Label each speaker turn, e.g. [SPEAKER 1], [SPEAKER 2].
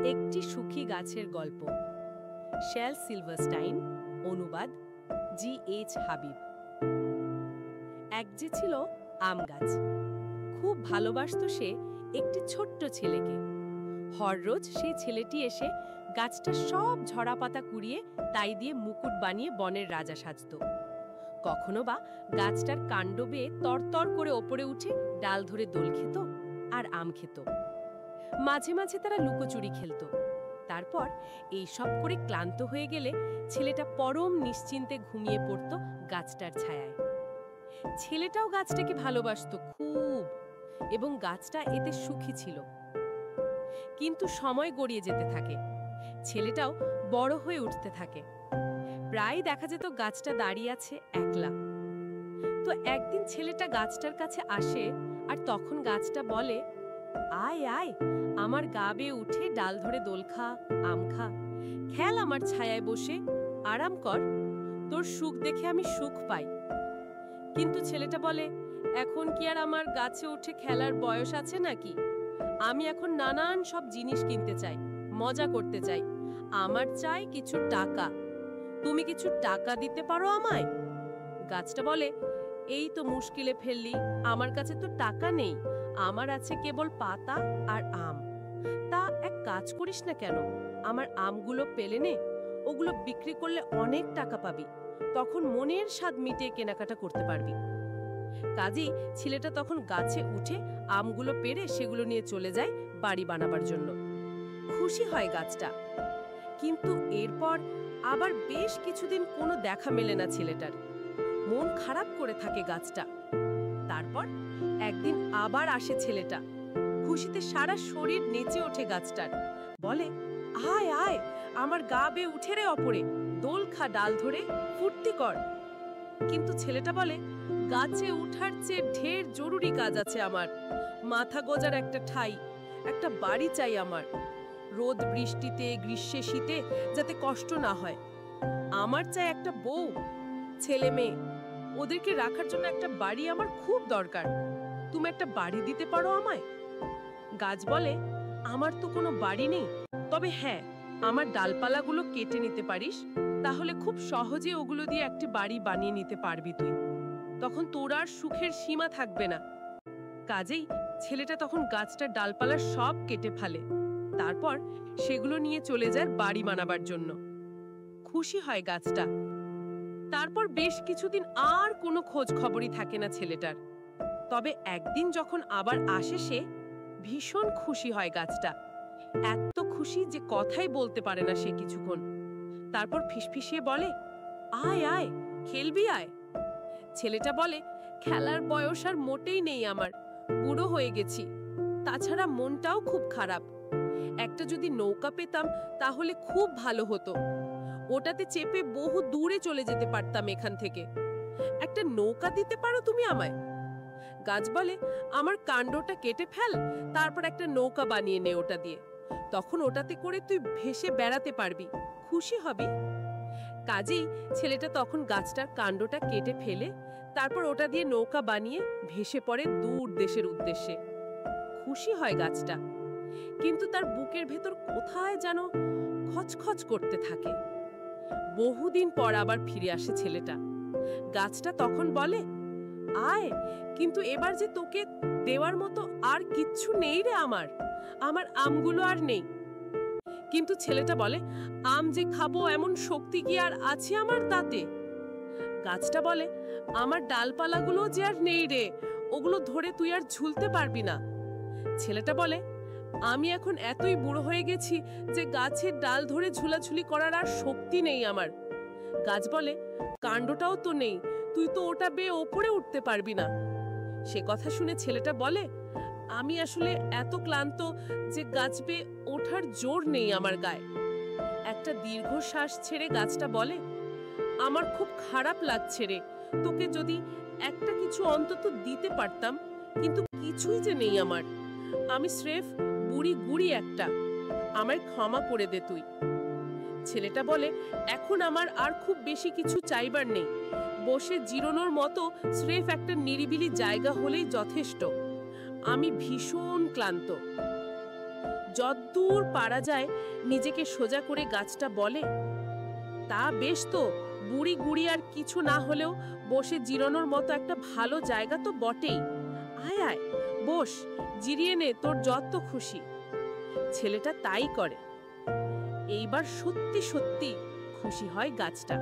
[SPEAKER 1] একটি সুখী গাছের গল্প। শেল সিলভারস্টাইন, অনুবাদ জি.এইচ. হাবিব। এক যে ছিল আম গাছ। খুব ভালোবাসত সে একটি ছোট্ট ছেলেকে। হররোজ সেই ছেলেটি এসে গাছটা সব ঝরা পাতা কুড়িয়ে তাই দিয়ে মুকুট বানিয়ে বনের রাজা সাজত। কখনো বা গাছটার কাণ্ড বেয়ে তরতর করে ওপরে উঠে ডাল ধরে দোল খেত আর আম খেত। মাঝে মাঝে তারা লুকোচুরি খেলত। তারপর এই সব করে ক্লান্ত হয়ে গেলে ছেলেটা পরম নিশ্চিন্তে ঘুমিয়ে পড়ত গাছটার ছায়ায়। ছেলেটাও গাছটাকে ভালোবাসত খুব, এবং গাছটা এতে সুখী ছিল। কিন্তু সময় গড়িয়ে যেতে থাকে, ছেলেটাও বড় হয়ে উঠতে থাকে। প্রায় দেখা যেত গাছটা দাঁড়িয়ে আছে একলা। তো একদিন ছেলেটা গাছটার কাছে আসে, আর তখন গাছটা বলে, আয় আয়, আমার গা বেয়ে উঠে ডাল ধরে দোল খা, আম খা, খেল আমার ছায়ায় বসে, আরাম কর, তোর সুখ দেখে আমি সুখ পাই। কিন্তু ছেলেটা বলে, এখন কি আর আমার গাছে উঠে খেলার বয়স আছে নাকি? আমি এখন নানান সব জিনিস কিনতে চাই, মজা করতে চাই, আমার চাই কিছু টাকা। তুমি কিছু টাকা দিতে পারো আমায়? গাছটা বলে, এই তো মুশকিলে ফেললি, আমার কাছে তো টাকা নেই, আমার আছে কেবল পাতা আর আম। তা এক কাজ করিস না কেন, আমার আমগুলো পেলে নে, ওগুলো বিক্রি করলে অনেক টাকা পাবি, তখন মনের স্বাদ মিটিয়ে কেনাকাটা করতে পারবি। কাজেই ছেলেটা তখন গাছে উঠে আমগুলো পেড়ে সেগুলো নিয়ে চলে যায় বাড়ি বানাবার জন্য। খুশি হয় গাছটা। কিন্তু এরপর আবার বেশ কিছুদিন কোনো দেখা মেলে না ছেলেটার। মন খারাপ করে থাকে গাছটা। তারপর একদিন আবার আসে ছেলেটা। খুশিতে সারা শরীর নেচে ওঠে গাছটার। বলে, আয় আয়, আমার গা বেয়ে উঠে রে অপরে, দোল খা ডাল ধরে, ফুর্তি কর। কিন্তু ছেলেটা বলে, গাছে উঠার চেয়ে ঢের জরুরি কাজ আছে আমার। মাথা গোজার একটা ঠাই, একটা বাড়ি চাই আমার। রোদ বৃষ্টিতে, গ্রীষ্মে শীতে যাতে কষ্ট না হয়। আমার চাই একটা বউ, ছেলে মেয়ে, ওদেরকে রাখার জন্য একটা বাড়ি আমার খুব দরকার। তুমি একটা বাড়ি দিতে পারো আমায়? গাছ বলে, আমার তো কোনো বাড়ি নেই, তবে হ্যাঁ, আমার ডালপালাগুলো কেটে নিতে পারিস, তাহলে খুব সহজে ওগুলো দিয়ে একটি বাড়ি বানিয়ে নিতে পারবি তুই। তখন তোর আর সুখের সীমা থাকবে না। কাজেই ছেলেটা তখন গাছটার ডালপালা সব কেটে ফেলে। তারপর সেগুলো নিয়ে চলে যায় বাড়ি বানাবার জন্য। খুশি হয় গাছটা। তারপর বেশ কিছুদিন আর কোনো খোঁজ খবরই থাকে না ছেলেটার। তবে একদিন যখন আবার আসে সে, ভীষণ খুশি হয় গাছটা। এত খুশি যে কথাই বলতে পারে না সে কিছুক্ষণ। তারপর ফিসফিসিয়ে বলে, আয় আয়, খেলবি আয়। ছেলেটা বলে, খেলার বয়স আর মোটেই নেই আমার, বুড়ো হয়ে গেছি। তাছাড়া মনটাও খুব খারাপ। একটা যদি নৌকা পেতাম তাহলে খুব ভালো হতো, ওটাতে চেপে বহু দূরে চলে যেতে পারতাম এখান থেকে। একটা নৌকা দিতে পারো তুমি আমায়? গাছ বলে, আমার কাণ্ডটা কেটে ফেল, তারপর একটা নৌকা বানিয়ে নে ওটা দিয়ে, তখন ওটাতে করে তুই ভেসে বেড়াতে পারবি, খুশি হবি। কাজেই ছেলেটা তখন গাছটার কাণ্ডটা কেটে ফেলে, তারপর ওটা দিয়ে নৌকা বানিয়ে ভেসে পড়ে দূর দেশের উদ্দেশ্যে। খুশি হয় গাছটা। কিন্তু তার বুকের ভেতর কোথায় যেন খচখচ করতে থাকে। বহুদিন পর আবার ফিরে আসে ছেলেটা। গাছটা তখন বলে, আয়, কিন্তু এবার যে তোকে দেওয়ার মতো আর কিচ্ছু নেই রে আমার, আমার আমগুলো আর নেই। কিন্তু ছেলেটা বলে, আম যে খাবো এমন শক্তি কি আর আছে আমার তাতে? গাছটা বলে, আমার ডালপালাগুলো যে আর নেই রে, ওগুলো ধরে তুই আর ঝুলতে পারবি না। ছেলেটা বলে, আমি এখন এতই বুড়ো হয়ে গেছি যে গাছের ডাল ধরে ঝুলাঝুলি করার আর শক্তি নেই আমার। গাছ বলে, কাণ্ডটাও তো নেই, তুই তো ওটা বেয়ে ওপরে উঠতে পারবি না। সে কথা শুনে ছেলেটা বলে, আমি আসলে এত ক্লান্ত যে গাছ বেয়ে ওঠার জোর নেই আমার গায়ে। একটা দীর্ঘশ্বাস ছেড়ে গাছটা বলে, আমার খুব খারাপ লাগছে রে, তোকে যদি একটা কিছু অন্তত দিতে পারতাম, কিন্তু কিছুই যে নেই আমার। আমি স্রেফ বুড়ি গুড়ি একটা, আমায় ক্ষমা করে দে তুই। ছেলেটা বলে, এখন আমার আর খুব বেশি কিছু চাইবার নেই, বসে জিরোনোর মতো স্রেফ একটা নিরিবিলি জায়গা হলেই যথেষ্ট। আমি ভীষণ ক্লান্ত। যদ্দূর পারা যায় নিজেকে সোজা করে গাছটা বলে, তা বেশ তো, বুড়ি গুড়ি আর কিছু না হলেও বসে জিরানোর মতো একটা ভালো জায়গা তো বটেই। আয় আয়, বস, জিরিয়ে নে তোর যত খুশি। ছেলেটা তাই করে। এইবার সত্যি সত্যি খুশি হয় গাছটা।